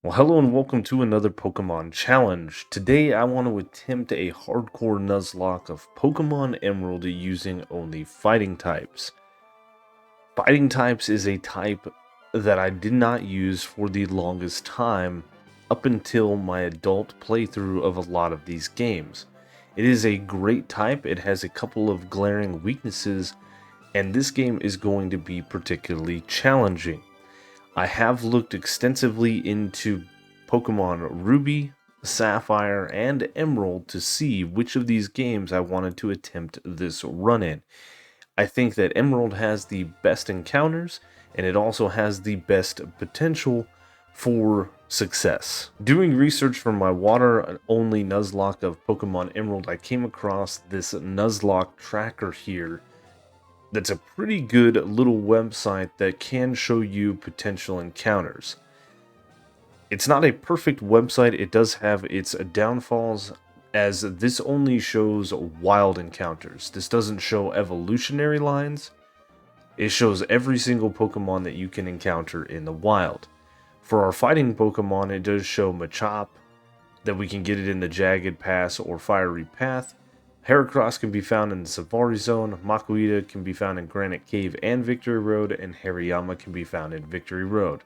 Well, hello and welcome to another Pokemon challenge. Today I want to attempt a hardcore Nuzlocke of Pokemon Emerald using only fighting types. Fighting types is a type that I did not use for the longest time up until my adult playthrough of a lot of these games. It is a great type, it has a couple of glaring weaknesses, and this game is going to be particularly challenging. I have looked extensively into Pokemon Ruby, Sapphire, and Emerald to see which of these games I wanted to attempt this run in. I think that Emerald has the best encounters, and it also has the best potential for success. Doing research for my water-only Nuzlocke of Pokemon Emerald, I came across this Nuzlocke tracker here that's a pretty good little website that can show you potential encounters. It's not a perfect website, it does have its downfalls, as this only shows wild encounters. This doesn't show evolutionary lines. It shows every single Pokemon that you can encounter in the wild. For our fighting Pokemon, it does show Machop, that we can get it in the Jagged Pass or Fiery Path. Heracross can be found in the Safari Zone, Makuhita can be found in Granite Cave and Victory Road, and Hariyama can be found in Victory Road.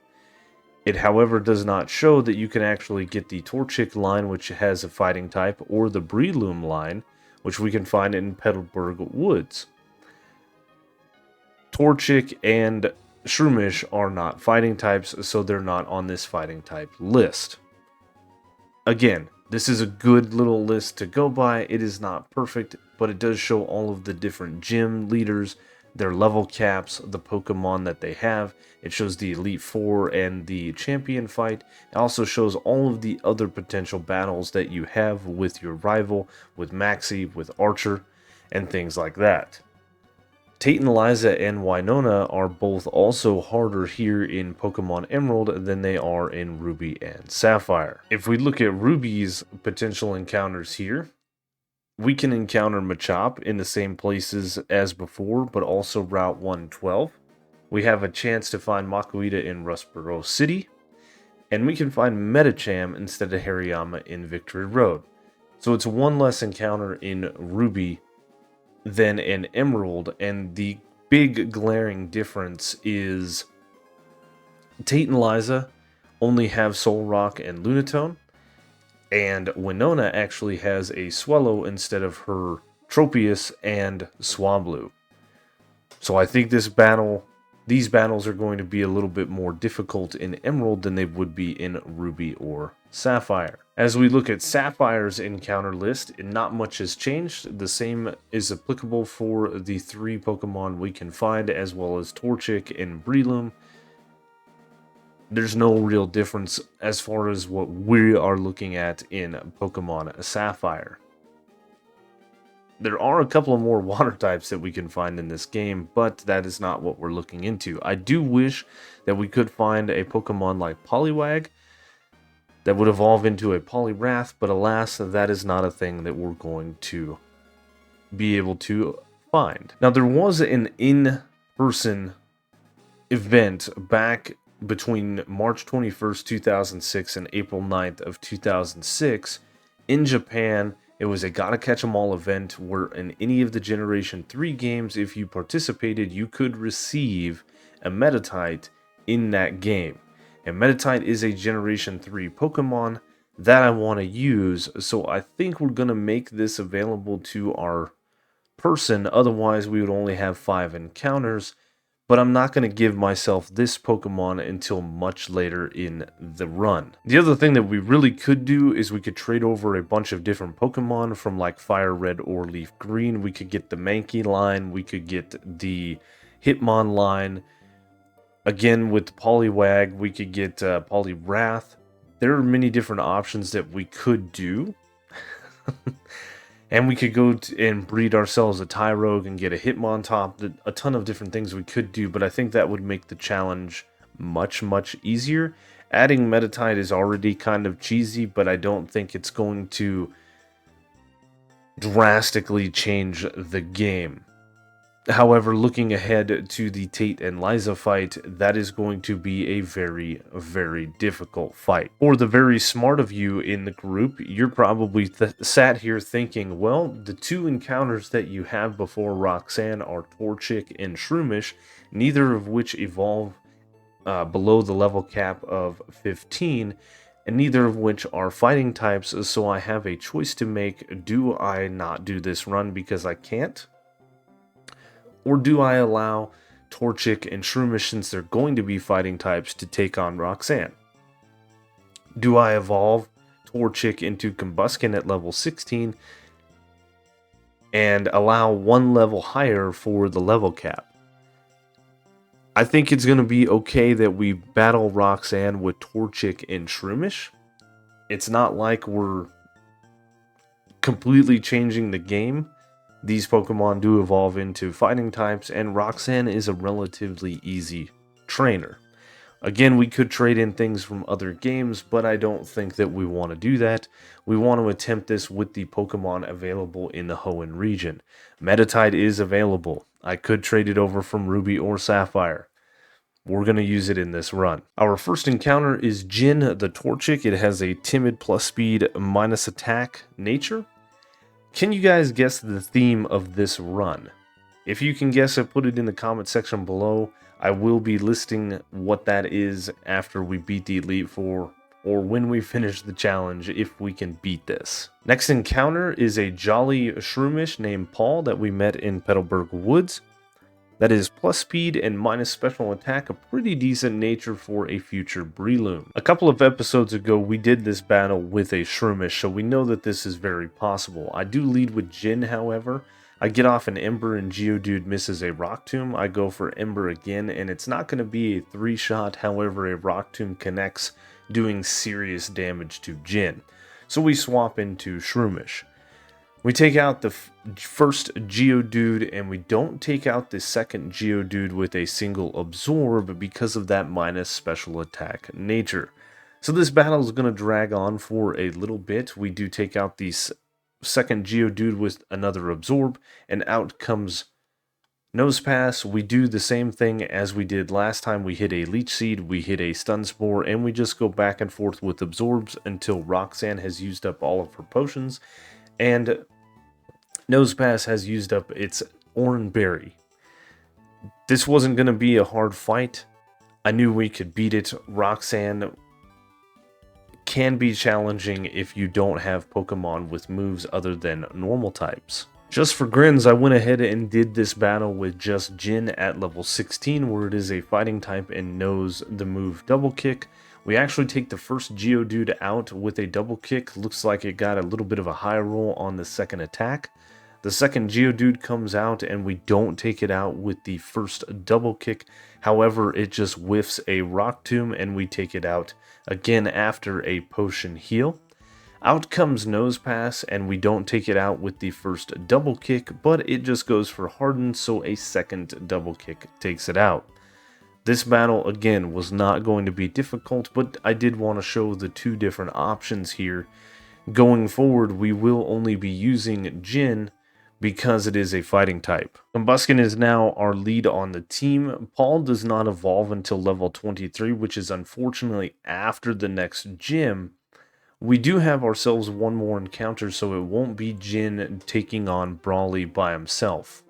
It, however, does not show that you can actually get the Torchic line, which has a fighting type, or the Breloom line, which we can find in Petalburg Woods. Torchic and Shroomish are not fighting types, so they're not on this fighting type list. Again, this is a good little list to go by. It is not perfect, but it does show all of the different gym leaders, their level caps, the Pokemon that they have. It shows the Elite Four and the Champion fight. It also shows all of the other potential battles that you have with your rival, with Maxie, with Archer, and things like that. Tate and Liza and Winona are both also harder here in Pokemon Emerald than they are in Ruby and Sapphire. If we look at Ruby's potential encounters here, we can encounter Machop in the same places as before, but also Route 112. We have a chance to find Makuhita in Rustboro City, and we can find Medicham instead of Hariyama in Victory Road. So it's one less encounter in Ruby than in Emerald, and the big glaring difference is Tate and Liza only have Solrock and Lunatone, and Winona actually has a Swellow instead of her Tropius and Swablu. So I think these battles are going to be a little bit more difficult in Emerald than they would be in Ruby or Sapphire. As we look at Sapphire's encounter list, not much has changed. The same is applicable for the three Pokemon we can find, as well as Torchic and Breloom. There's no real difference as far as what we are looking at in Pokemon Sapphire. There are a couple of more water types that we can find in this game, but that is not what we're looking into. I do wish that we could find a Pokemon like Poliwag that would evolve into a Poliwrath, but alas, that is not a thing that we're going to be able to find. Now, there was an in-person event back between March 21st, 2006 and April 9th of 2006 in Japan. It was a Gotta Catch 'em All event where in any of the Generation 3 games, if you participated, you could receive a Meditite in that game. And Meditite is a Generation 3 Pokemon that I want to use, so I think we're going to make this available to our person. Otherwise, we would only have 5 encounters, but I'm not going to give myself this Pokemon until much later in the run. The other thing that we really could do is we could trade over a bunch of different Pokemon from like Fire Red or Leaf Green. We could get the Mankey line, we could get the Hitmon line. Again, with Poliwag, we could get Poliwrath. There are many different options that we could do. And we could go and breed ourselves a Tyrogue and get a Hitmontop. A ton of different things we could do, but I think that would make the challenge much, much easier. Adding Meditite is already kind of cheesy, but I don't think it's going to drastically change the game. However, looking ahead to the Tate and Liza fight, that is going to be a very, very difficult fight. For the very smart of you in the group, you're probably sat here thinking, well, the two encounters that you have before Roxanne are Torchic and Shroomish, neither of which evolve below the level cap of 15, and neither of which are fighting types, so I have a choice to make. Do I not do this run because I can't? Or do I allow Torchic and Shroomish, since they're going to be fighting types, to take on Roxanne? Do I evolve Torchic into Combuskin at level 16 and allow one level higher for the level cap? I think it's going to be okay that we battle Roxanne with Torchic and Shroomish. It's not like we're completely changing the game. These Pokemon do evolve into fighting types, and Roxanne is a relatively easy trainer. Again, we could trade in things from other games, but I don't think that we want to do that. We want to attempt this with the Pokemon available in the Hoenn region. Metatite is available. I could trade it over from Ruby or Sapphire. We're going to use it in this run. Our first encounter is Jin the Torchic. It has a timid plus speed minus attack nature. Can you guys guess the theme of this run? If you can guess it, put it in the comment section below. I will be listing what that is after we beat the Elite Four, or when we finish the challenge, if we can beat this. Next encounter is a jolly Shroomish named Paul that we met in Petalburg Woods. That is plus speed and minus special attack, a pretty decent nature for a future Breloom. A couple of episodes ago, we did this battle with a Shroomish, so we know that this is very possible. I do lead with Jin, however. I get off an Ember and Geodude misses a Rock Tomb. I go for Ember again, and it's not going to be a 3-shot, however a Rock Tomb connects, doing serious damage to Jin. So we swap into Shroomish. We take out the first Geodude, and we don't take out the second Geodude with a single Absorb because of that minus special attack nature. So this battle is going to drag on for a little bit. We do take out the second Geodude with another Absorb, and out comes Nosepass. We do the same thing as we did last time. We hit a Leech Seed, we hit a Stun Spore, and we just go back and forth with Absorbs until Roxanne has used up all of her potions, and Nosepass has used up its Oran Berry. This wasn't going to be a hard fight. I knew we could beat it. Roxanne can be challenging if you don't have Pokemon with moves other than normal types. Just for grins, I went ahead and did this battle with just Jin at level 16, where it is a fighting type and knows the move Double Kick. We actually take the first Geodude out with a Double Kick. Looks like it got a little bit of a high roll on the second attack. The second Geodude comes out, and we don't take it out with the first Double Kick. However, it just whiffs a Rock Tomb, and we take it out again after a Potion Heal. Out comes Nosepass, and we don't take it out with the first Double Kick, but it just goes for Harden, so a second Double Kick takes it out. This battle, again, was not going to be difficult, but I did want to show the two different options here. Going forward, we will only be using Jin because it is a fighting type. Combuskin is now our lead on the team. Paul does not evolve until level 23, which is unfortunately after the next gym. We do have ourselves one more encounter, so it won't be Jin taking on Brawly by himself.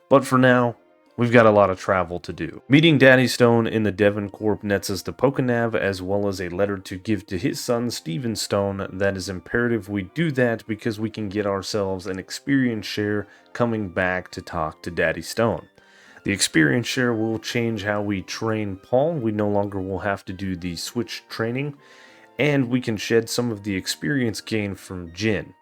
But for now, we've got a lot of travel to do. Meeting Daddy Stone in the Devon Corp nets us the Pokenav, as well as a letter to give to his son Steven Stone. That is imperative we do that because we can get ourselves an experience share coming back to talk to Daddy Stone. The experience share will change how we train Paul. We no longer will have to do the switch training, and we can shed some of the experience gain from Jin.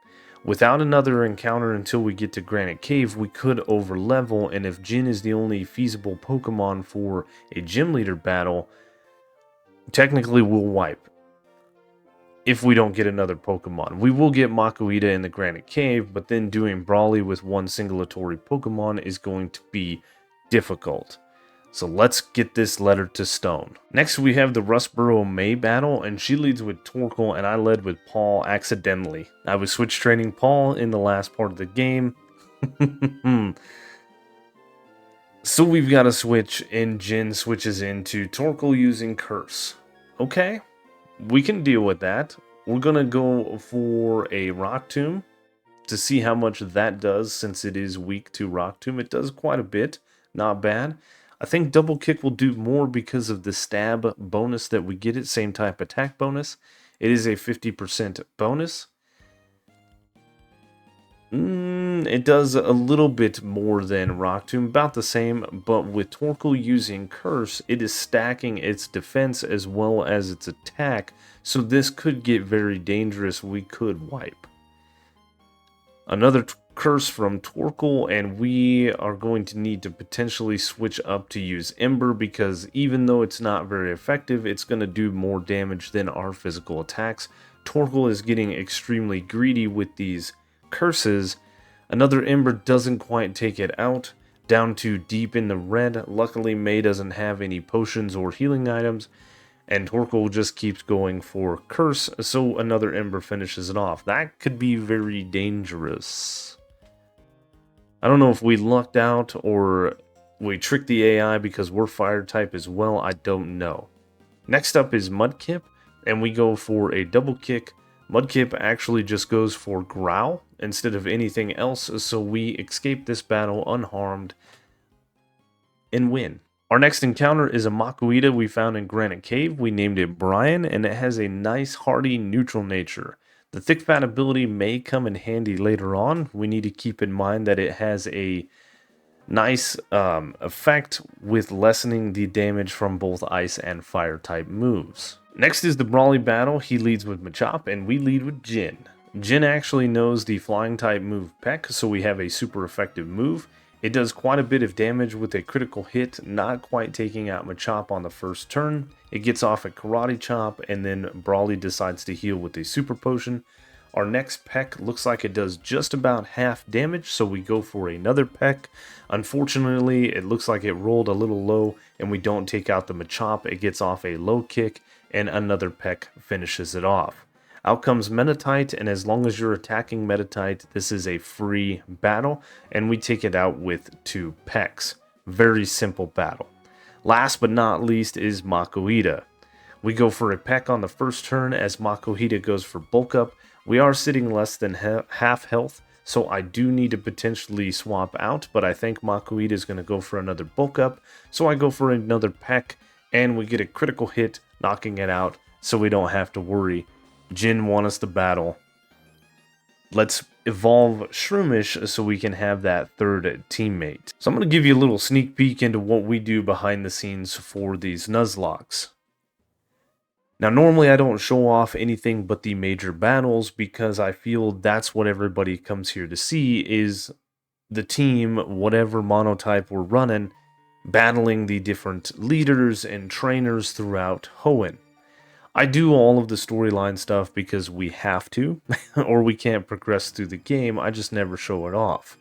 Without another encounter until we get to Granite Cave, we could overlevel, and if Jin is the only feasible Pokemon for a gym leader battle, technically we'll wipe. If we don't get another Pokemon. We will get Makuhita in the Granite Cave, but then doing Brawly with one singulatory Pokemon is going to be difficult. So let's get this letter to Stone. Next we have the Rustboro May battle, and she leads with Torkoal, and I led with Paul accidentally. I was switch training Paul in the last part of the game. So we've got a switch, and Jin switches into Torkoal using Curse. Okay, we can deal with that. We're gonna go for a Rock Tomb to see how much that does, since it is weak to Rock Tomb. It does quite a bit, not bad. I think Double Kick will do more because of the stab bonus that we get it, same type attack bonus. It is a 50% bonus. It does a little bit more than Rock Tomb, about the same, but with Torkoal using Curse, it is stacking its defense as well as its attack, so this could get very dangerous. We could wipe. Another Curse from Torkoal, and we are going to need to potentially switch up to use Ember, because even though it's not very effective, it's going to do more damage than our physical attacks. Torkoal is getting extremely greedy with these curses. Another Ember doesn't quite take it out, down to deep in the red. Luckily, May doesn't have any potions or healing items, and Torkoal just keeps going for Curse, so another Ember finishes it off. That could be very dangerous. I don't know if we lucked out or we tricked the AI because we're fire type as well. I don't know. Next up is Mudkip, and we go for a double kick. Mudkip actually just goes for Growl instead of anything else, so we escape this battle unharmed and win. Our next encounter is a Makuhita we found in Granite Cave. We named it Brian, and it has a nice, hardy, neutral nature. The thick fat ability may come in handy later on. We need to keep in mind that it has a nice effect with lessening the damage from both ice and fire type moves. Next is the Brawly battle. He leads with Machop, and we lead with Jin. Jin actually knows the flying type move Peck, so we have a super effective move. It does quite a bit of damage with a critical hit, not quite taking out Machop on the first turn. It gets off a Karate Chop, and then Brawly decides to heal with a super potion. Our next Peck looks like it does just about half damage, so we go for another Peck. Unfortunately, it looks like it rolled a little low, and we don't take out the Machop. It gets off a low kick, and another Peck finishes it off. Out comes Metatite, and as long as you're attacking Metatite, this is a free battle, and we take it out with 2 Pecks. Very simple battle. Last but not least is Makuhita. We go for a Peck on the first turn as Makuhita goes for bulk up. We are sitting less than half health, so I do need to potentially swap out, but I think Makuhita is going to go for another bulk up, so I go for another Peck, and we get a critical hit, knocking it out, so we don't have to worry. Jin won us the battle. Let's evolve Shroomish so we can have that third teammate. So I'm going to give you a little sneak peek into what we do behind the scenes for these Nuzlocks. Now, normally I don't show off anything but the major battles because I feel that's what everybody comes here to see, is the team, whatever monotype we're running, battling the different leaders and trainers throughout Hoenn. I do all of the storyline stuff because we have to, or we can't progress through the game. I just never show it off.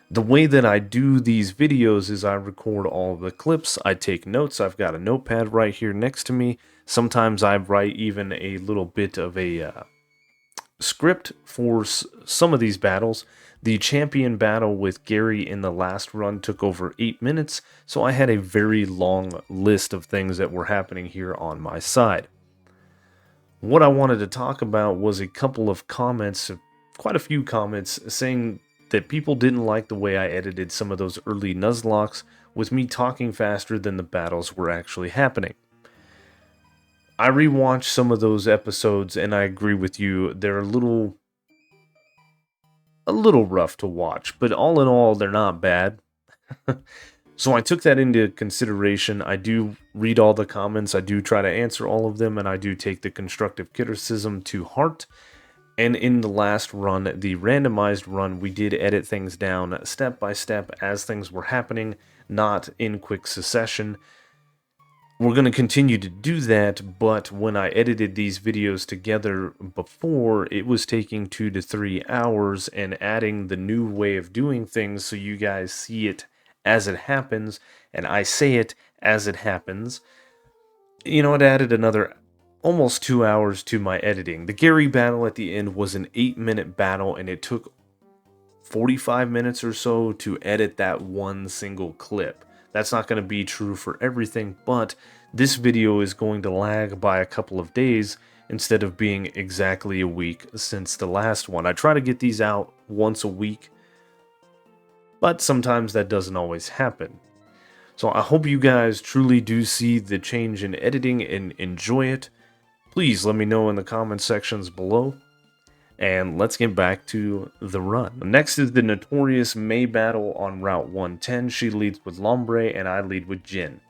The way that I do these videos is I record all of the clips, I take notes, I've got a notepad right here next to me. Sometimes I write even a little bit of a script for some of these battles. The champion battle with Gary in the last run took over 8 minutes, so I had a very long list of things that were happening here on my side. What I wanted to talk about was a couple of comments, quite a few comments, saying that people didn't like the way I edited some of those early Nuzlocks with me talking faster than the battles were actually happening. I rewatched some of those episodes and I agree with you, they're a little rough to watch, but all in all, they're not bad. So I took that into consideration. I do read all the comments, I do try to answer all of them, and I do take the constructive criticism to heart. And in the last run, the randomized run, we did edit things down step by step as things were happening, not in quick succession. We're going to continue to do that, but when I edited these videos together before, it was taking 2 to 3 hours, and adding the new way of doing things so you guys see it as it happens, and I say it as it happens. You know, it added another almost 2 hours to my editing. The Gary battle at the end was an 8-minute battle, and it took 45 minutes or so to edit that one single clip. That's not going to be true for everything, but this video is going to lag by a couple of days instead of being exactly a week since the last one. I try to get these out once a week, but sometimes that doesn't always happen. So I hope you guys truly do see the change in editing and enjoy it. Please let me know in the comment sections below. And let's get back to the run. Next is the notorious May battle on Route 110. She leads with Lombre and I lead with Jin.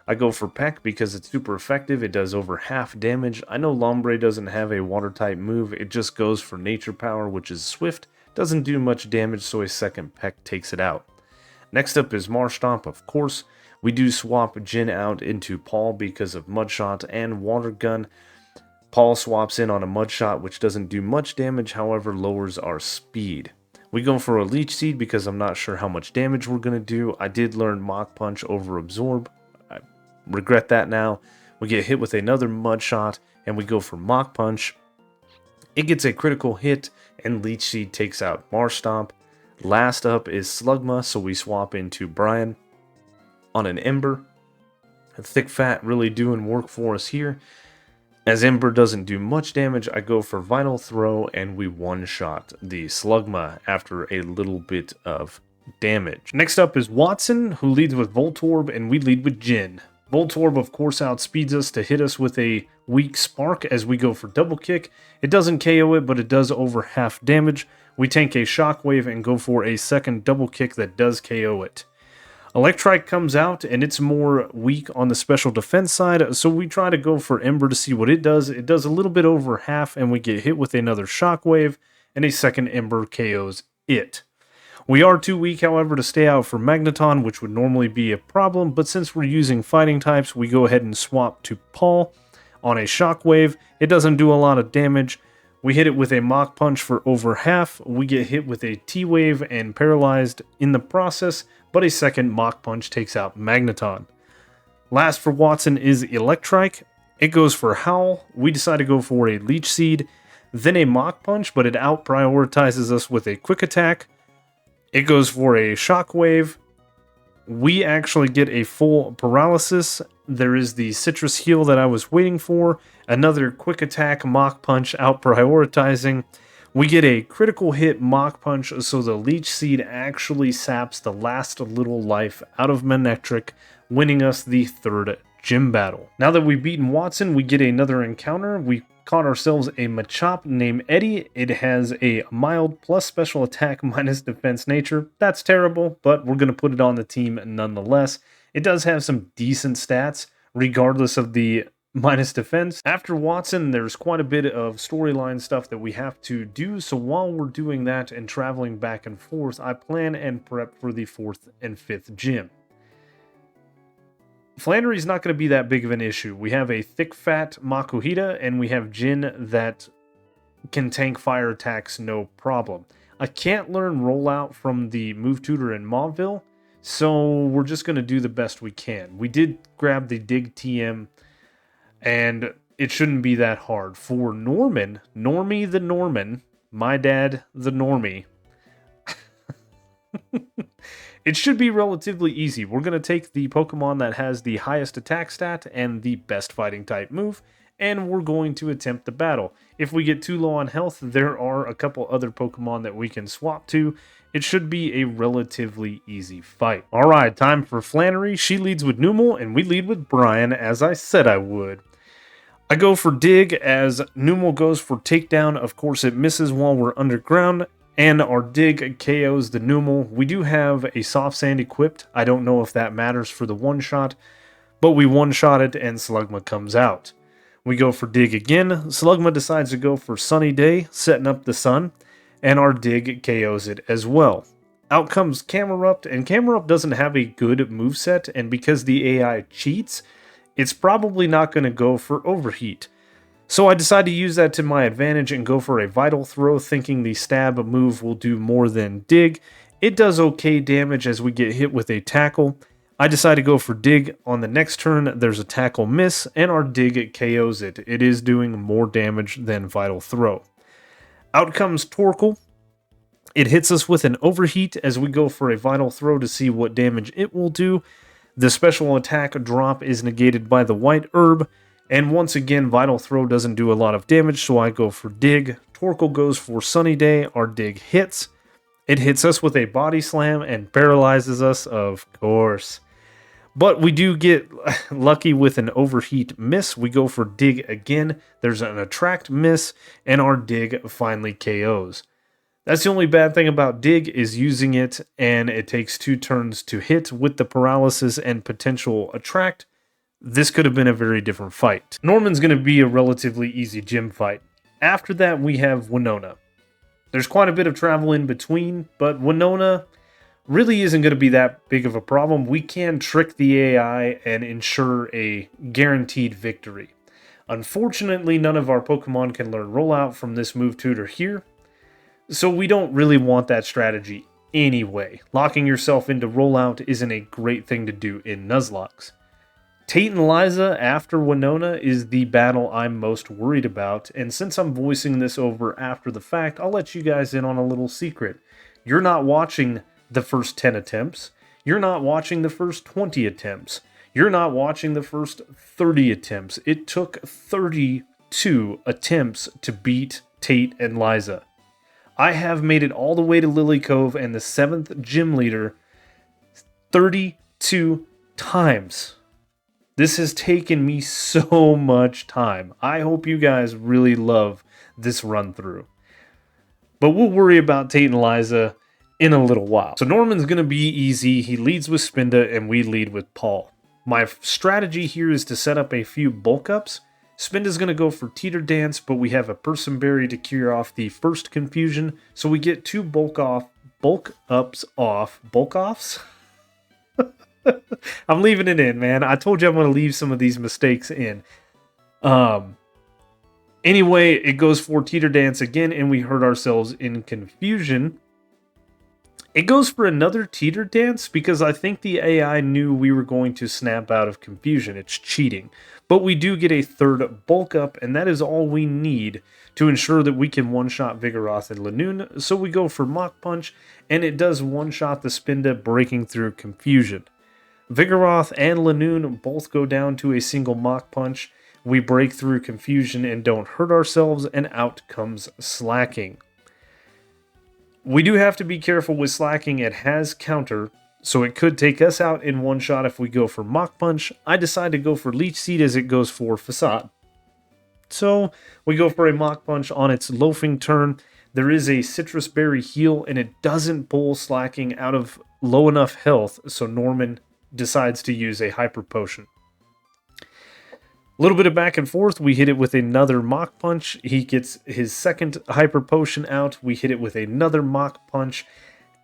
I go for Peck because it's super effective. It does over half damage. I know Lombre doesn't have a water type move. It just goes for nature power, which is swift. Doesn't do much damage, so a second Peck takes it out. Next up is Marshtomp, of course. We do swap Jin out into Paul because of Mudshot and Water Gun. Paul swaps in on a Mudshot, which doesn't do much damage, however lowers our speed. We go for a Leech Seed because I'm not sure how much damage we're going to do. I did learn Mach Punch over Absorb. I regret that now. We get hit with another Mudshot, and we go for Mach Punch. It gets a critical hit, and Leech Seed takes out Marshtomp. Last up is Slugma, so we swap into Brian on an Ember. Thick Fat really doing work for us here. As Ember doesn't do much damage, I go for Vital Throw, and we one-shot the Slugma after a little bit of damage. Next up is Watson, who leads with Voltorb, and we lead with Jin. Voltorb, of course, outspeeds us to hit us with a weak Spark as we go for Double Kick. It doesn't KO it, but it does over half damage. We tank a Shockwave and go for a second Double Kick that does KO it. Electrike comes out, and it's more weak on the special defense side, so we try to go for Ember to see what it does. It does a little bit over half, and we get hit with another Shockwave, and a second Ember KOs it. We are too weak, however, to stay out for Magneton, which would normally be a problem, but since we're using fighting types, we go ahead and swap to Paul on a Shockwave. It doesn't do a lot of damage. We hit it with a Mach Punch for over half. We get hit with a T-Wave and paralyzed in the process, but a second Mach Punch takes out Magneton. Last for Watson is Electrike. It goes for Howl. We decide to go for a Leech Seed, then a Mach Punch, but it out-prioritizes us with a Quick Attack. It goes for a Shockwave. We actually get a full Paralysis. There is the Citrus Heal that I was waiting for. Another Quick Attack, Mach Punch, out-prioritizing. We get a critical hit Mach Punch, so the Leech Seed actually saps the last little life out of Manectric, winning us the third gym battle. Now that we've beaten Watson, we get another encounter. We caught ourselves a Machop named Eddie. It has a mild plus special attack minus defense nature. That's terrible, but we're going to put it on the team nonetheless. It does have some decent stats, regardless of the minus defense. After Watson, there's quite a bit of storyline stuff that we have to do, so while we're doing that and traveling back and forth, I plan and prep for the 4th and 5th gym. Flannery's not going to be that big of an issue. We have a thick fat Makuhita, and we have Jin that can tank fire attacks no problem. I can't learn rollout from the move tutor in Mauville, so we're just going to do the best we can. We did grab the Dig TM, and it shouldn't be that hard. For Norman, Normie the Norman, my dad the Normie, it should be relatively easy. We're going to take the Pokemon that has the highest attack stat and the best fighting type move, and we're going to attempt the battle. If we get too low on health, there are a couple other Pokemon that we can swap to. It should be a relatively easy fight. Alright, time for Flannery. She leads with Numel, and we lead with Brian, as I said I would. I go for Dig, as Numel goes for Takedown. Of course, it misses while we're underground, and our Dig KOs the Numel. We do have a Soft Sand equipped. I don't know if that matters for the one-shot, but we one-shot it, and Slugma comes out. We go for Dig again. Slugma decides to go for Sunny Day, setting up the sun, and our Dig KOs it as well. Out comes Camerupt, and Camerupt doesn't have a good moveset, and because the AI cheats, it's probably not going to go for Overheat. So I decide to use that to my advantage and go for a Vital Throw, thinking the stab move will do more than Dig. It does okay damage as we get hit with a Tackle. I decide to go for Dig. On the next turn, there's a Tackle miss, and our Dig KOs it. It is doing more damage than Vital Throw. Out comes Torkoal. It hits us with an Overheat as we go for a Vital Throw to see what damage it will do. The special attack drop is negated by the white herb, and once again, Vital Throw doesn't do a lot of damage, so I go for Dig. Torkoal goes for Sunny Day, our Dig hits. It hits us with a Body Slam and paralyzes us, of course. But we do get lucky with an Overheat miss. We go for Dig again. There's an Attract miss, and our Dig finally KOs. That's the only bad thing about Dig is using it, and it takes 2 turns to hit with the paralysis and potential Attract. This could have been a very different fight. Norman's going to be a relatively easy gym fight. After that, we have Winona. There's quite a bit of travel in between, but Winona really isn't going to be that big of a problem. We can trick the AI and ensure a guaranteed victory. Unfortunately, none of our Pokemon can learn Rollout from this move tutor here, so we don't really want that strategy anyway. Locking yourself into Rollout isn't a great thing to do in Nuzlockes. Tate and Liza after Winona is the battle I'm most worried about, and since I'm voicing this over after the fact, I'll let you guys in on a little secret. You're not watching the first 10 attempts. You're not watching the first 20 attempts. You're not watching the first 30 attempts. It took 32 attempts to beat Tate and Liza. I have made it all the way to Lily Cove and the 7th gym leader 32 times. This has taken me so much time. I hope you guys really love this run through. But we'll worry about Tate and Liza in a little while. So Norman's going to be easy. He leads with Spinda and we lead with Paul. My strategy here is to set up a few bulk ups. Spinda's going to go for Teeter Dance, but we have a Person Berry to cure off the first confusion. So we get 2 bulk offs? I'm leaving it in, man. I told you I'm going to leave some of these mistakes in. Anyway, it goes for Teeter Dance again, and we hurt ourselves in confusion. It goes for another Teeter Dance because I think the AI knew we were going to snap out of confusion. It's cheating. But we do get a 3rd bulk up, and that is all we need to ensure that we can one-shot Vigoroth and Lanoon. So we go for Mach Punch, and it does one-shot the Spinda, breaking through confusion. Vigoroth and Lanoon both go down to a single Mach Punch. We break through confusion and don't hurt ourselves, and out comes Slacking. We do have to be careful with Slacking. It has counter, so it could take us out in one shot if we go for Mach Punch. I decide to go for Leech Seed as it goes for Facade. So we go for a Mach Punch on its loafing turn. There is a Citrus Berry heal, and it doesn't pull Slacking out of low enough health, so Norman decides to use a Hyper Potion. A little bit of back and forth. We hit it with another Mach Punch. He gets his 2nd Hyper Potion out. We hit it with another Mach Punch.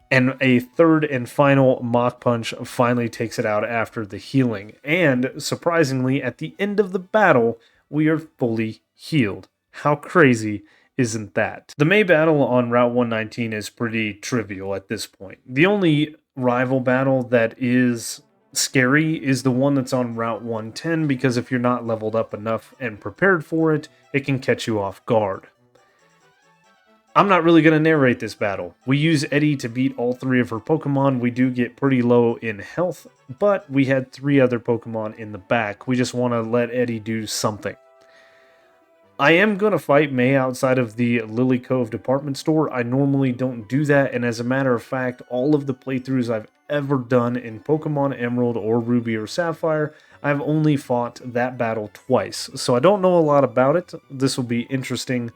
And a 3rd and final Mach Punch finally takes it out after the healing. And surprisingly, at the end of the battle, we are fully healed. How crazy isn't that? The May battle on Route 119 is pretty trivial at this point. The only rival battle that is scary is the one that's on Route 110, because if you're not leveled up enough and prepared for it, it can catch you off guard. I'm not really going to narrate this battle. We use Eddie to beat all 3 of her Pokemon. We do get pretty low in health, but we had 3 other Pokemon in the back. We just want to let Eddie do something. I am going to fight May outside of the Lily Cove department store. I normally don't do that, and as a matter of fact, all of the playthroughs I've ever done in Pokemon Emerald or Ruby or Sapphire, I've only fought that battle twice. So I don't know a lot about it. This will be interesting.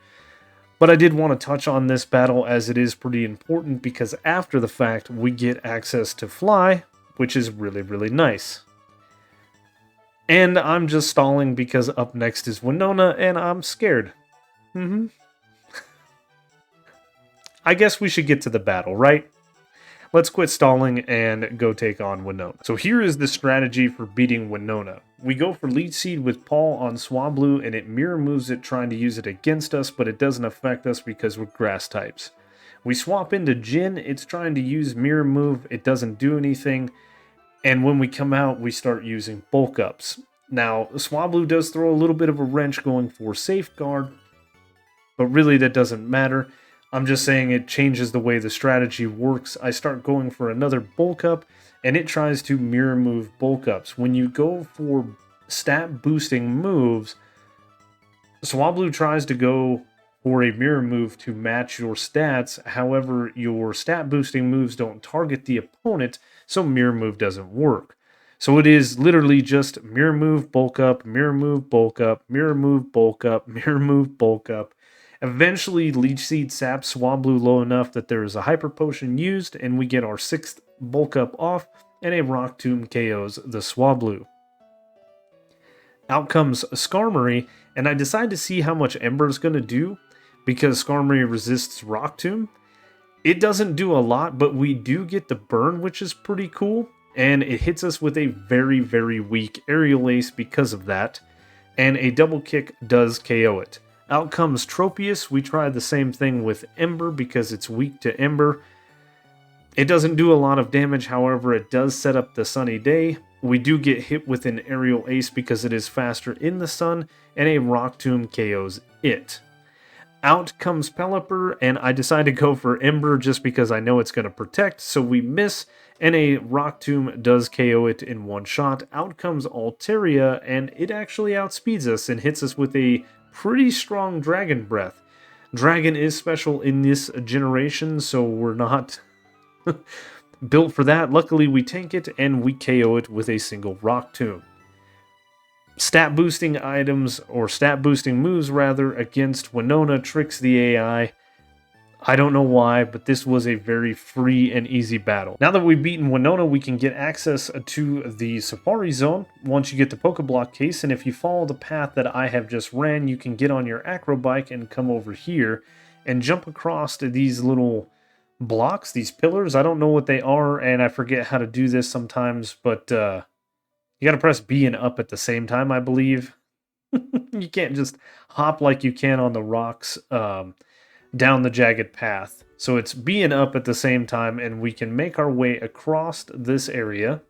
But I did want to touch on this battle as it is pretty important, because after the fact, we get access to Fly, which is really, really nice. And I'm just stalling because up next is Winona, and I'm scared. I guess we should get to the battle, right? Let's quit stalling and go take on Winona. So here is the strategy for beating Winona. We go for Leech Seed with Paul on Swablu, and it mirror moves it, trying to use it against us, but it doesn't affect us because we're grass types. We swap into Jin, it's trying to use mirror move, it doesn't do anything, and when we come out, we start using bulk ups. Now, Swablu does throw a little bit of a wrench going for Safeguard, but really that doesn't matter. I'm just saying it changes the way the strategy works. I start going for another bulk up, and it tries to mirror move bulk ups. When you go for stat boosting moves, Swablu tries to go for a mirror move to match your stats. However, your stat boosting moves don't target the opponent, so mirror move doesn't work. So it is literally just mirror move, bulk up, mirror move, bulk up, mirror move, bulk up, mirror move, bulk up. Eventually, Leech Seed saps Swablu low enough that there is a Hyper Potion used, and we get our 6th bulk up off, and a Rock Tomb KOs the Swablu. Out comes Skarmory, and I decide to see how much Ember is going to do, because Skarmory resists Rock Tomb. It doesn't do a lot, but we do get the burn, which is pretty cool, and it hits us with a very, very weak Aerial Ace because of that, and a double kick does KO it. Out comes Tropius. We try the same thing with Ember because it's weak to Ember. It doesn't do a lot of damage, however, it does set up the Sunny Day. We do get hit with an Aerial Ace because it is faster in the sun, and a Rock Tomb KOs it. Out comes Pelipper, and I decide to go for Ember just because I know it's going to protect, so we miss, and a Rock Tomb does KO it in one shot. Out comes Altaria, and it actually outspeeds us and hits us with a pretty strong Dragon Breath. Dragon is special in this generation, so we're not built for that. Luckily, we tank it, and we KO it with a single Rock Tomb. Stat boosting items, or stat boosting moves rather, against Winona tricks the AI. I don't know why, but this was a very free and easy battle. Now that we've beaten Winona, we can get access to the Safari Zone once you get the Pokeblock case, and if you follow the path that I have just ran, you can get on your acro bike and come over here and jump across to these little blocks, these pillars. I don't know what they are, and I forget how to do this sometimes, but you gotta press B and up at the same time, I believe. You can't just hop like you can on the rocks down the jagged path. So it's B and up at the same time, and we can make our way across this area.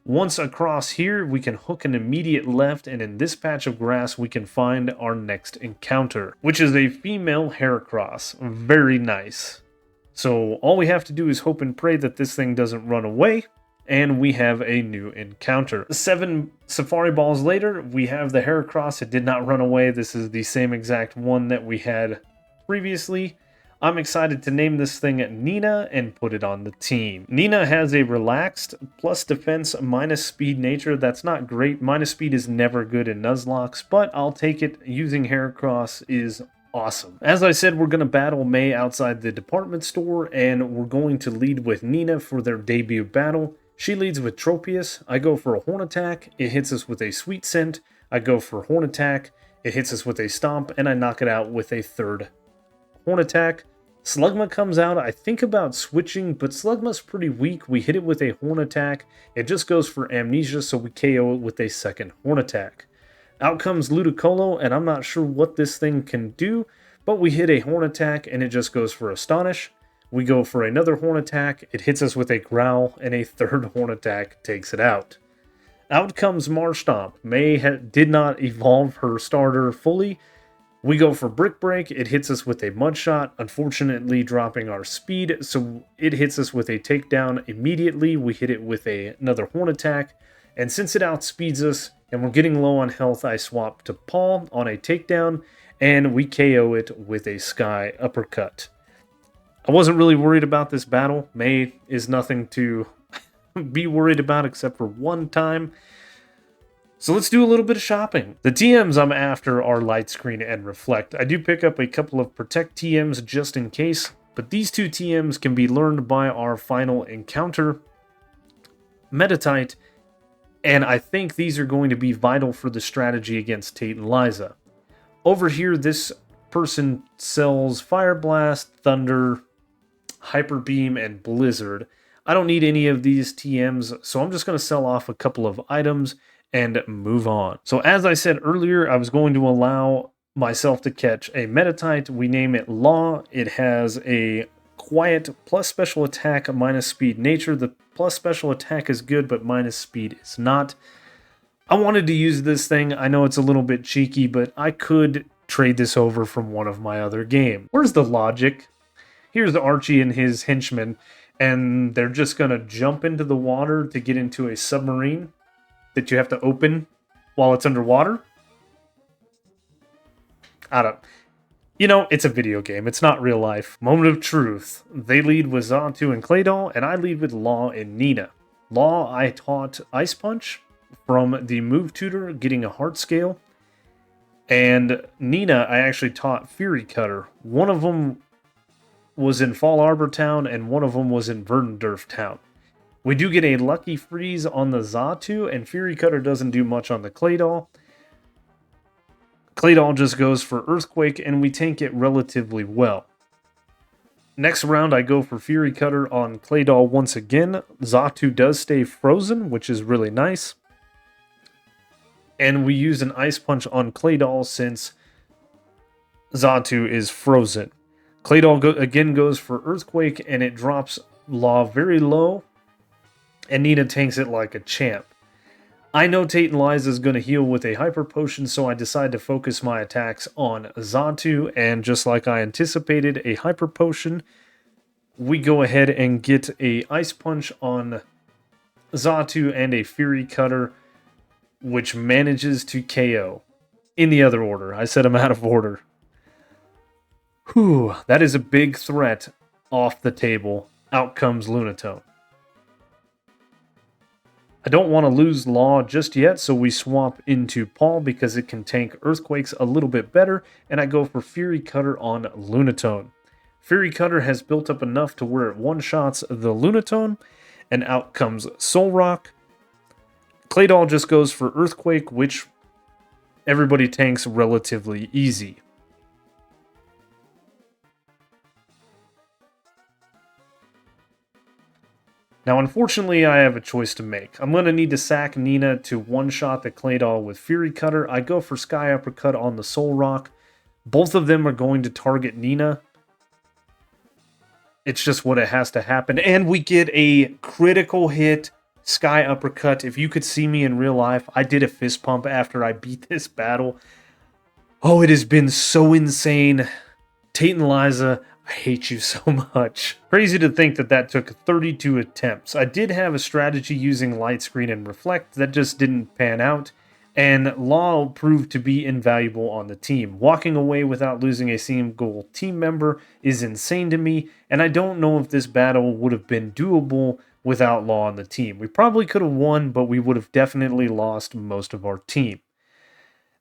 Once across here, we can hook an immediate left, and in this patch of grass, we can find our next encounter, which is a female Heracross. Very nice. So all we have to do is hope and pray that this thing doesn't run away, and we have a new encounter. 7 Safari Balls later, we have the Heracross. It did not run away. This is the same exact one that we had previously. I'm excited to name this thing Nina and put it on the team. Nina has a relaxed plus defense minus speed nature. That's not great. Minus speed is never good in Nuzlocks, but I'll take it. Using Heracross is awesome. As I said, we're going to battle May outside the department store, and we're going to lead with Nina for their debut battle. She leads with Tropius. I go for a Horn Attack. It hits us with a Sweet Scent. I go for Horn Attack. It hits us with a Stomp, and I knock it out with a third Horn Attack. Slugma comes out. I think about switching, but Slugma's pretty weak. We hit it with a Horn Attack. It just goes for Amnesia, so we KO it with a second Horn Attack. Out comes Ludicolo, and I'm not sure what this thing can do, but we hit a Horn Attack, and it just goes for Astonish. We go for another Horn Attack. It hits us with a Growl, and a third Horn Attack takes it out. Out comes Marshtomp. May did not evolve her starter fully. We go for Brick Break. It hits us with a Mud Shot, unfortunately dropping our speed, so it hits us with a takedown immediately. We hit it with another Horn Attack, and since it outspeeds us and we're getting low on health, I swap to Paw on a takedown, and we KO it with a Sky Uppercut. I wasn't really worried about this battle. May is nothing to be worried about except for one time. So let's do a little bit of shopping. The TMs I'm after are Light Screen and Reflect. I do pick up a couple of Protect TMs just in case, but these two TMs can be learned by our final encounter, Metatite, and I think these are going to be vital for the strategy against Tate and Liza. Over here, this person sells Fire Blast, Thunder, Hyper Beam, and Blizzard. I don't need any of these TMs, so I'm just going to sell off a couple of items and move on. So as I said earlier, I was going to allow myself to catch a Metatite. We name it Law. It has a quiet plus special attack minus speed nature. The plus special attack is good, but minus speed is not. I wanted to use this thing. I know it's a little bit cheeky, but I could trade this over from one of my other games. Where's the logic? Here's Archie and his henchmen, and they're just going to jump into the water to get into a submarine that you have to open while it's underwater? I don't... You know, it's a video game. It's not real life. Moment of truth. They lead with Xatu and Claydol, and I lead with Law and Nina. Law, I taught Ice Punch from the Move Tutor, getting a heart scale. And Nina, I actually taught Fury Cutter. One of them was in Fall Arbor Town, and one of them was in Verdendurf Town. We do get a Lucky Freeze on the Xatu, and Fury Cutter doesn't do much on the Claydol. Claydol just goes for Earthquake, and we tank it relatively well. Next round, I go for Fury Cutter on Claydol once again. Xatu does stay frozen, which is really nice. And we use an Ice Punch on Claydol since Xatu is frozen. Claydol again goes for Earthquake, and it drops Law very low, and Nina tanks it like a champ. I know Tate and Liza is going to heal with a Hyper Potion, so I decide to focus my attacks on Xatu, and just like I anticipated, a Hyper Potion, we go ahead and get a Ice Punch on Xatu and a Fury Cutter, which manages to KO. In the other order. I said I'm out of order. Whew, that is a big threat off the table. Out comes Lunatone. I don't want to lose Law just yet, so we swap into Paul because it can tank Earthquakes a little bit better, and I go for Fury Cutter on Lunatone. Fury Cutter has built up enough to where it one-shots the Lunatone, and out comes Soul Rock. Claydol just goes for Earthquake, which everybody tanks relatively easy. Now, unfortunately, I have a choice to make. I'm going to need to sack Nina to one-shot the Claydol with Fury Cutter. I go for Sky Uppercut on the Soul Rock. Both of them are going to target Nina. It's just what it has to happen. And we get a critical hit Sky Uppercut. If you could see me in real life, I did a fist pump after I beat this battle. Oh, it has been so insane. Tate and Liza, I hate you so much. Crazy to think that that took 32 attempts. I did have a strategy using Light Screen and Reflect that just didn't pan out, and Law proved to be invaluable on the team. Walking away without losing a single team member is insane to me, and I don't know if this battle would have been doable without Law on the team. We probably could have won, but we would have definitely lost most of our team.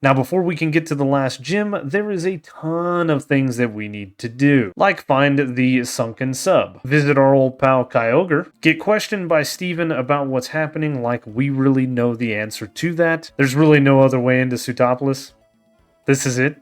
Now, before we can get to the last gym, there is a ton of things that we need to do, like find the sunken sub, visit our old pal Kyogre, get questioned by Steven about what's happening like we really know the answer to that. There's really no other way into Sutopolis. This is it.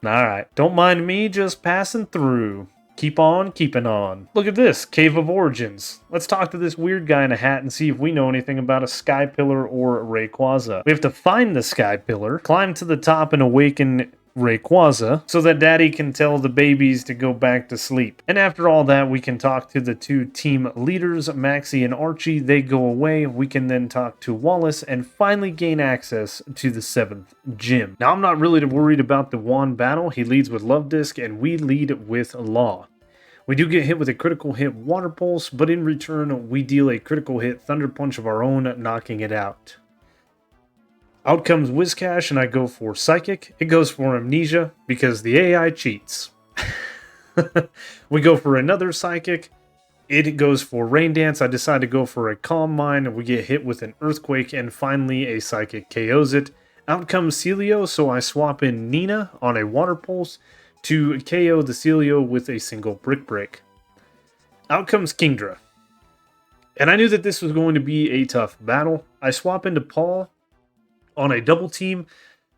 Alright, don't mind me just passing through. Keep on keeping on. Look at this, Cave of Origins. Let's talk to this weird guy in a hat and see if we know anything about a Sky Pillar or a Rayquaza. We have to find the Sky Pillar, climb to the top and awaken Rayquaza so that Daddy can tell the babies to go back to sleep. And after all that, we can talk to the two team leaders, Maxie and Archie. They go away. We can then talk to Wallace and finally gain access to the 7th gym. Now, I'm not really worried about the Juan battle. He leads with Love Disc and we lead with Law. We do get hit with a critical hit Water Pulse, but in return, we deal a critical hit Thunder Punch of our own, knocking it out. Out comes Whiscash, and I go for Psychic. It goes for Amnesia, because the AI cheats. We go for another Psychic. It goes for Rain Dance. I decide to go for a Calm Mind, and we get hit with an Earthquake, and finally a Psychic KOs it. Out comes Celio, so I swap in Nina on a Water Pulse to KO the Celio with a single Brick Break. Out comes Kingdra. And I knew that this was going to be a tough battle. I swap into Paul on a double team.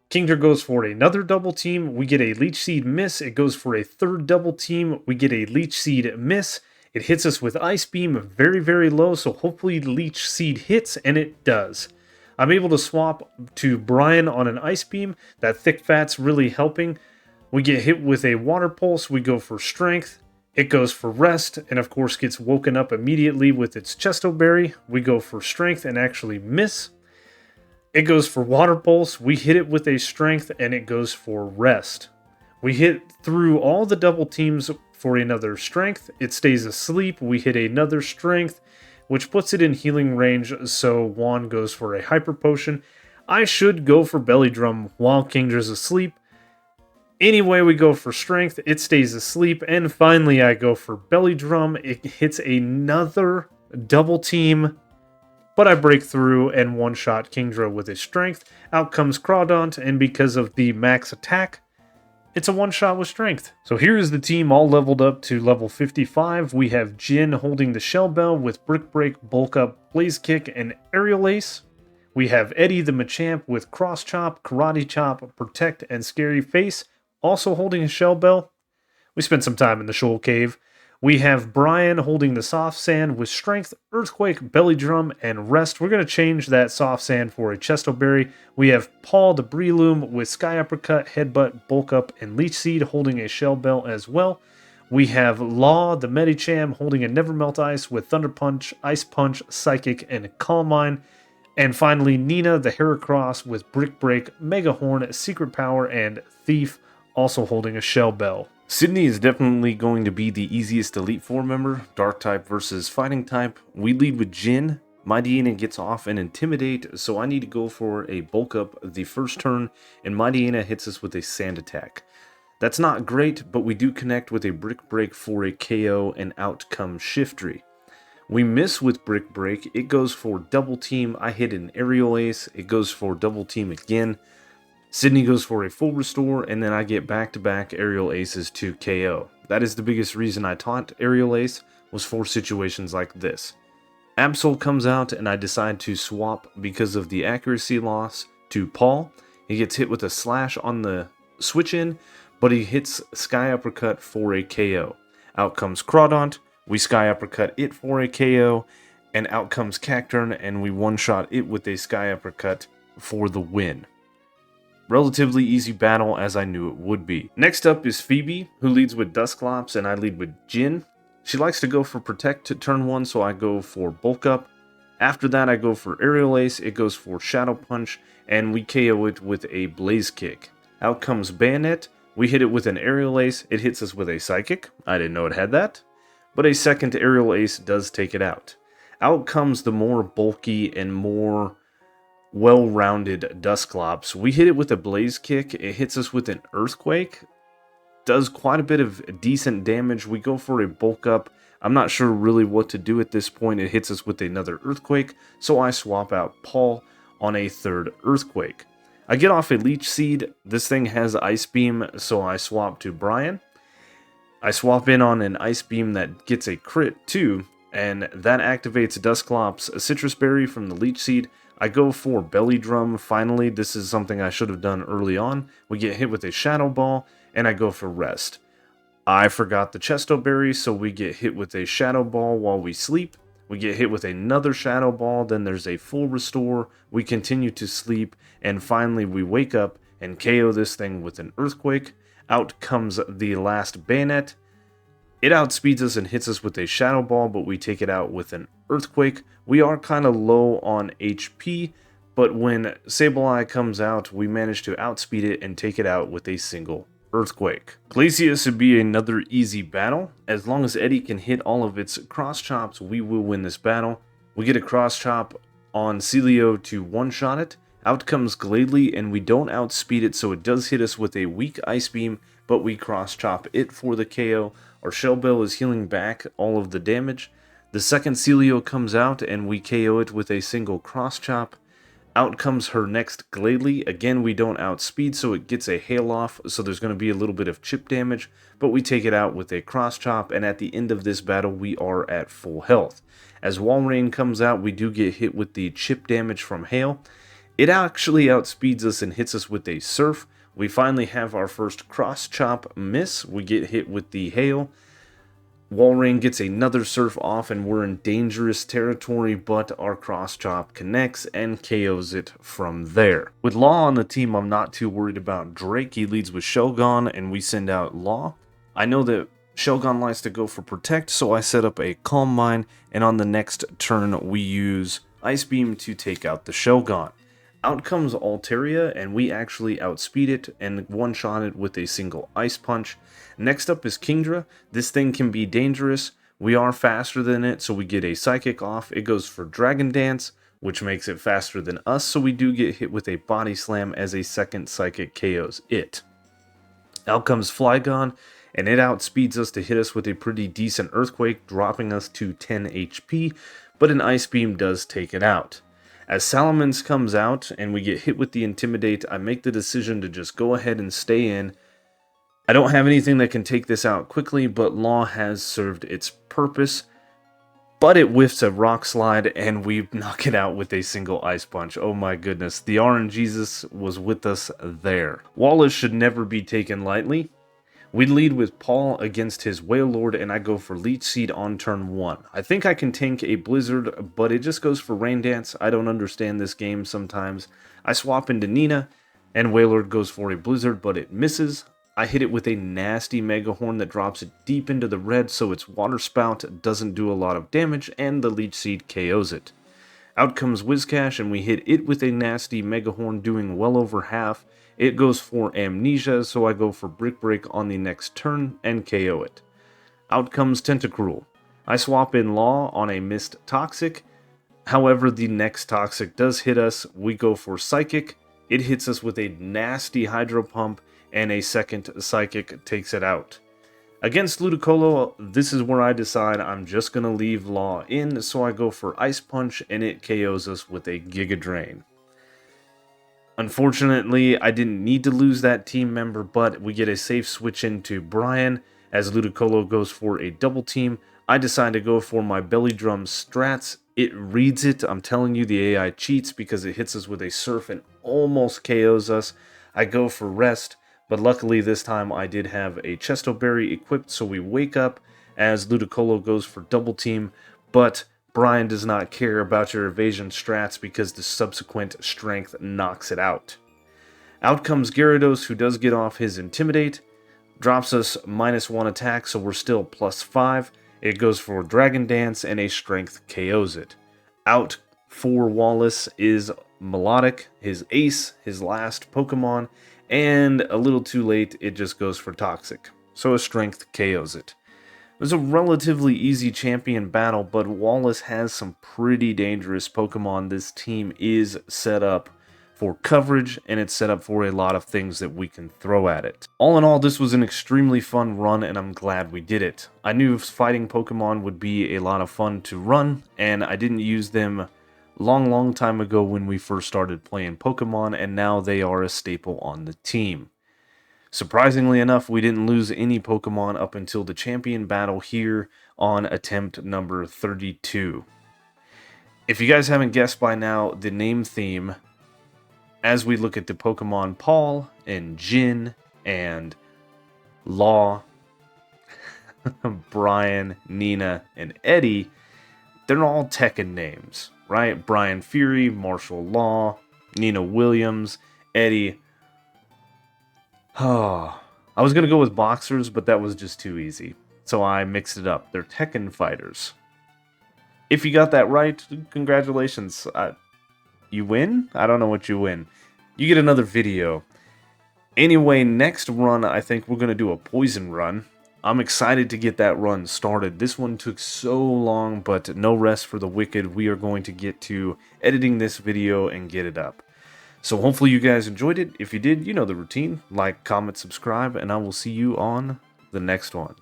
Kingdra goes for another double team. We get a Leech Seed miss. It goes for a third double team. We get a Leech Seed miss. It hits us with Ice Beam very, very low, so hopefully Leech Seed hits, and it does. I'm able to swap to Brian on an Ice Beam. That Thick Fat's really helping. We get hit with a Water Pulse, we go for Strength, it goes for Rest, and of course gets woken up immediately with its Chesto Berry. We go for Strength and actually miss. It goes for Water Pulse, we hit it with a Strength, and it goes for Rest. We hit through all the double teams for another Strength, it stays asleep, we hit another Strength, which puts it in healing range, so Juan goes for a Hyper Potion. I should go for Belly Drum while Kingdra's asleep. Anyway, we go for Strength, it stays asleep, and finally I go for Belly Drum. It hits another double team, but I break through and one-shot Kingdra with a Strength. Out comes Crawdaunt, and because of the max attack, it's a one-shot with Strength. So here is the team all leveled up to level 55. We have Jin holding the Shell Bell with Brick Break, Bulk Up, Blaze Kick, and Aerial Ace. We have Eddie the Machamp with Cross Chop, Karate Chop, Protect, and Scary Face, also holding a Shell Bell. We spent some time in the Shoal Cave. We have Brian holding the Soft Sand with Strength, Earthquake, Belly Drum, and Rest. We're going to change that Soft Sand for a Chesto Berry. We have Paul the Breloom with Sky Uppercut, Headbutt, Bulk Up, and Leech Seed holding a Shell Bell as well. We have Law the Medicham holding a Nevermelt Ice with Thunder Punch, Ice Punch, Psychic, and Calm Mind. And finally, Nina the Heracross with Brick Break, Mega Horn, Secret Power, and Thief, also holding a Shell Bell. Sydney is definitely going to be the easiest Elite Four member, Dark type versus Fighting type. We lead with Jin. My Diana gets off an Intimidate, so I need to go for a Bulk Up the first turn, and my Diana hits us with a Sand Attack. That's not great, but we do connect with a Brick Break for a KO, and out comes Shiftry. We miss with Brick Break, it goes for Double Team, I hit an Aerial Ace, it goes for Double Team again. Sydney goes for a full restore, and then I get back-to-back Aerial Aces to KO. That is the biggest reason I taunt Aerial Ace, was for situations like this. Absol comes out, and I decide to swap because of the accuracy loss to Paul. He gets hit with a slash on the switch-in, but he hits Sky Uppercut for a KO. Out comes Crawdaunt, we Sky Uppercut it for a KO, and out comes Cacturn, and we one-shot it with a Sky Uppercut for the win. Relatively easy battle, as I knew it would be. Next up is Phoebe, who leads with Dusclops, and I lead with Jin. She likes to go for Protect to turn 1, so I go for Bulk Up. After that, I go for Aerial Ace, it goes for Shadow Punch, and we KO it with a Blaze Kick. Out comes Bayonet, we hit it with an Aerial Ace, it hits us with a Psychic. I didn't know it had that, but a second Aerial Ace does take it out. Out comes the more bulky and more well-rounded Dusclops. We hit it with a Blaze Kick, it hits us with an Earthquake, does quite a bit of decent damage. We go for a Bulk Up. I'm not sure really what to do at this point. It hits us with another Earthquake, so I swap out Paul on a third Earthquake. I get off a Leech Seed. This thing has Ice Beam, so I swap to Brian. I swap in on an Ice Beam that gets a crit too, and that activates Dusclops' Citrus Berry from the Leech Seed. I go for Belly Drum. Finally, this is something I should have done early on. We get hit with a Shadow Ball, and I go for Rest. I forgot the Chesto Berry, so we get hit with a Shadow Ball while we sleep. We get hit with another Shadow Ball, then there's a full restore. We continue to sleep, and finally we wake up and KO this thing with an Earthquake. Out comes the last Bayonet. It outspeeds us and hits us with a Shadow Ball, but we take it out with an Earthquake. We are kind of low on HP, but when Sableye comes out, we manage to outspeed it and take it out with a single Earthquake. Glacius would be another easy battle. As long as Eddie can hit all of its cross chops, we will win this battle. We get a cross chop on Celio to one-shot it. Out comes Gladely, and we don't outspeed it, so it does hit us with a weak Ice Beam, but we cross chop it for the KO. Our Shell Bell is healing back all of the damage. The second Celio comes out, and we KO it with a single cross chop. Out comes her next Gladely. Again, we don't outspeed, so it gets a hail off, so there's going to be a little bit of chip damage, but we take it out with a cross chop, and at the end of this battle, we are at full health. As Walrein comes out, we do get hit with the chip damage from hail. It actually outspeeds us and hits us with a Surf. We finally have our first cross chop miss. We get hit with the hail. Walrein gets another Surf off, and we're in dangerous territory, but our cross chop connects and KOs it from there. With Law on the team, I'm not too worried about Drake. He leads with Shelgon, and we send out Law. I know that Shelgon likes to go for Protect, so I set up a Calm Mind, and on the next turn, we use Ice Beam to take out the Shelgon. Out comes Altaria, and we actually outspeed it and one-shot it with a single Ice Punch. Next up is Kingdra. This thing can be dangerous. We are faster than it, so we get a Psychic off. It goes for Dragon Dance, which makes it faster than us, so we do get hit with a Body Slam as a second Psychic KOs it. Out comes Flygon, and it outspeeds us to hit us with a pretty decent Earthquake, dropping us to 10 HP, but an Ice Beam does take it out. As Salamence comes out and we get hit with the Intimidate, I make the decision to just go ahead and stay in. I don't have anything that can take this out quickly, but Law has served its purpose. But it whiffs a Rock Slide and we knock it out with a single Ice Punch. Oh my goodness, the RNGesus was with us there. Wallace should never be taken lightly. We lead with Paul against his Wailord, and I go for Leech Seed on turn 1. I think I can tank a Blizzard, but it just goes for Rain Dance. I don't understand this game sometimes. I swap into Nina, and Wailord goes for a Blizzard, but it misses. I hit it with a nasty Mega Horn that drops it deep into the red, so its Water Spout doesn't do a lot of damage, and the Leech Seed KOs it. Out comes Whiscash, and we hit it with a nasty Mega Horn doing well over half. It goes for Amnesia, so I go for Brick Break on the next turn and KO it. Out comes Tentacruel. I swap in Law on a missed Toxic. However, the next Toxic does hit us. We go for Psychic. It hits us with a nasty Hydro Pump, and a second Psychic takes it out. Against Ludicolo, this is where I decide I'm just going to leave Law in, so I go for Ice Punch, and it KOs us with a Giga Drain. Unfortunately, I didn't need to lose that team member, but we get a safe switch into Brian as Ludicolo goes for a double team. I decide to go for my Belly Drum strats. It reads it. I'm telling you, the AI cheats because it hits us with a Surf and almost KOs us. I go for Rest, but luckily this time I did have a Chesto Berry equipped, so we wake up as Ludicolo goes for double team, but Brian does not care about your evasion strats because the subsequent strength knocks it out. Out comes Gyarados, who does get off his Intimidate, drops us -1 attack, so we're still +5. It goes for Dragon Dance, and a strength KOs it. Out for Wallace is Melodic, his ace, his last Pokemon, and a little too late, it just goes for Toxic. So a strength KOs it. It was a relatively easy champion battle, but Wallace has some pretty dangerous Pokemon. This team is set up for coverage, and it's set up for a lot of things that we can throw at it. All in all, this was an extremely fun run, and I'm glad we did it. I knew fighting Pokemon would be a lot of fun to run, and I didn't use them long time ago when we first started playing Pokemon, and now they are a staple on the team. Surprisingly enough, we didn't lose any Pokemon up until the champion battle here on attempt number 32. If you guys haven't guessed by now, the name theme, as we look at the Pokemon Paul and Jin and Law, Brian, Nina, and Eddie, they're all Tekken names, right? Brian Fury, Marshall Law, Nina Williams, Eddie. Oh, I was going to go with boxers, but that was just too easy. So I mixed it up. They're Tekken fighters. If you got that right, congratulations. You win? I don't know what you win. You get another video. Anyway, next run, I think we're going to do a poison run. I'm excited to get that run started. This one took so long, but no rest for the wicked. We are going to get to editing this video and get it up. So hopefully you guys enjoyed it. If you did, you know the routine. Like, comment, subscribe, and I will see you on the next one.